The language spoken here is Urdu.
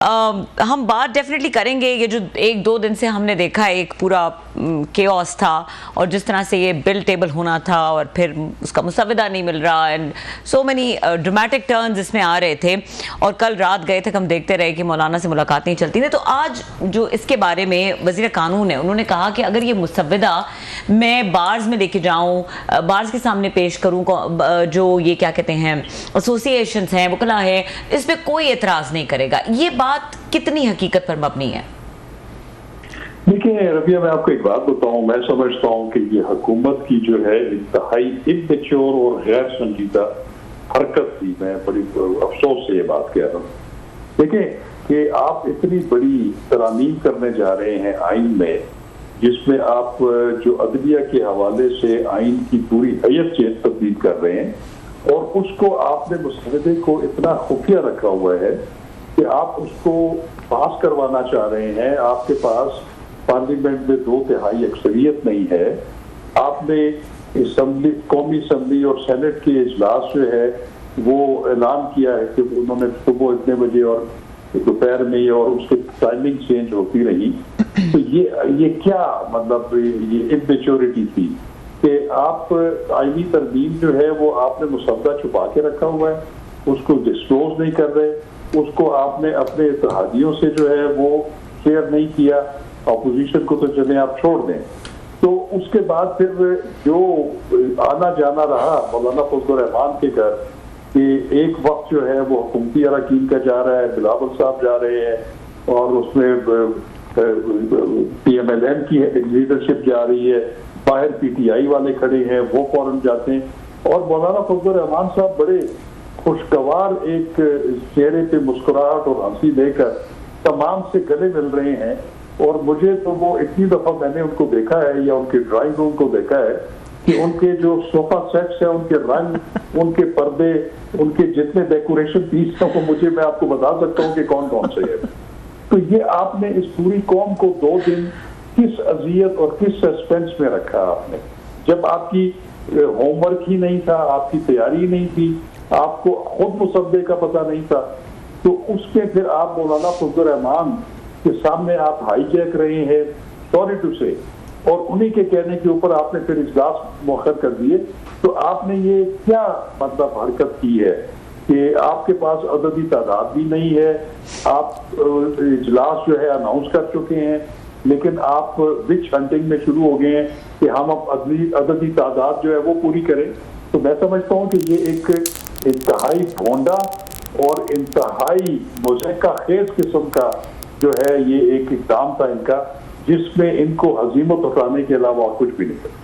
ہم بات ڈیفینیٹلی کریں گے. یہ جو ایک دو دن سے ہم نے دیکھا ہے ایک پورا کیوس تھا اور جس طرح سے یہ بل ٹیبل ہونا تھا اور پھر اس کا مسودہ نہیں مل رہا and so many dramatic turns اس میں آ رہے تھے. اور کل رات گئے تک ہم دیکھتے رہے کہ مولانا سے ملاقات نہیں چلتی تھی. تو آج جو اس کے بارے میں وزیر قانون ہے انہوں نے کہا کہ اگر یہ مسودہ میں بارز میں لے کے جاؤں, بارز کے سامنے پیش کروں, جو یہ کیا کہتے ہیں ایسوسی ایشنز ہیں, وکلا ہے, اس پہ کوئی اعتراض نہیں کرے گا. یہ بات کتنی حقیقت پر مبنی ہے؟ دیکھیں ربیہ, میں آپ کو ایک بات بتاؤں, میں سمجھتا ہوں کہ یہ حکومت کی جو ہے انتہائی اممیچور اور غیر سنجیدہ حرکت تھی. میں بڑی افسوس سے یہ بات کہہ رہا ہوں. دیکھیں کہ آپ اتنی بڑی ترامیم کرنے جا رہے ہیں آئین میں, جس میں آپ جو عدلیہ کے حوالے سے آئین کی پوری حیت تبدیل کر رہے ہیں, اور اس کو آپ نے مسودے کو اتنا خفیہ رکھا ہوا ہے کہ آپ اس کو پاس کروانا چاہ رہے ہیں. آپ کے پاس پارلیمنٹ میں 2/3 اکثریت نہیں ہے. آپ نے اسمبلی, قومی اسمبلی اور سینٹ کے اجلاس جو ہے وہ اعلان کیا ہے کہ انہوں نے صبح اتنے بجے اور دوپہر میں, اور اس کی ٹائمنگ چینج ہوتی رہی. تو یہ کیا مطلب یہ اممیچورٹی تھی کہ آپ آئینی ترمیم جو ہے وہ آپ نے مسودہ چھپا کے رکھا ہوا ہے, اس کو ڈسکلوز نہیں کر رہے, اس کو آپ نے اپنے اتحادیوں سے جو ہے وہ شیئر نہیں کیا. اپوزیشن کو تو چلیں آپ چھوڑ دیں. تو اس کے بعد پھر جو آنا جانا رہا مولانا فضل الرحمان کے گھر, کہ ایک وقت جو ہے وہ حکومتی اراکین کا جا رہا ہے, بلاول صاحب جا رہے ہیں, اور اس میں پی ایم ایل این کی لیڈرشپ جا رہی ہے, باہر پی ٹی آئی والے کھڑے ہیں, وہ فوراً جاتے ہیں, اور مولانا فضل الرحمان صاحب بڑے خوشگوار ایک چہرے پہ مسکراہٹ اور ہنسی لے کر تمام سے گلے مل رہے ہیں. اور مجھے تو وہ اتنی دفعہ میں نے ان کو دیکھا ہے, یا ان کے ڈرائنگ روم کو دیکھا ہے, کہ ان کے جو صوفہ سیٹس ہیں, ان کے رنگ, ان کے پردے, ان کے جتنے ڈیکوریشن پیس ہیں, وہ میں آپ کو بتا سکتا ہوں کہ کون کون سے ہیں. تو یہ آپ نے اس پوری قوم کو 2 دن کس اذیت اور کس سسپینس میں رکھا آپ نے, جب آپ کی ہوم ورک ہی نہیں تھا, آپ کی تیاری نہیں تھی, آپ کو خود مسودے کا پتہ نہیں تھا. تو اس کے پھر آپ مولانا فضل الرحمان کے سامنے آپ ہائی جیک رہے ہیں, سوری ٹو سے, اور انہی کے کہنے کے اوپر آپ نے پھر اجلاس مؤخر کر دیے. تو آپ نے یہ کیا مطلب حرکت کی ہے کہ آپ کے پاس عددی تعداد بھی نہیں ہے, آپ اجلاس جو ہے اناؤنس کر چکے ہیں, لیکن آپ وچ ہنٹنگ میں شروع ہو گئے ہیں کہ ہم اب عددی تعداد جو ہے وہ پوری کریں. تو میں سمجھتا ہوں کہ یہ ایک انتہائی بھونڈا اور انتہائی مضحکہ خیز قسم کا جو ہے یہ ایک اقدام تھا ان کا, جس میں ان کو ہزیمت اٹھانے کے علاوہ اور کچھ بھی نہیں تھا.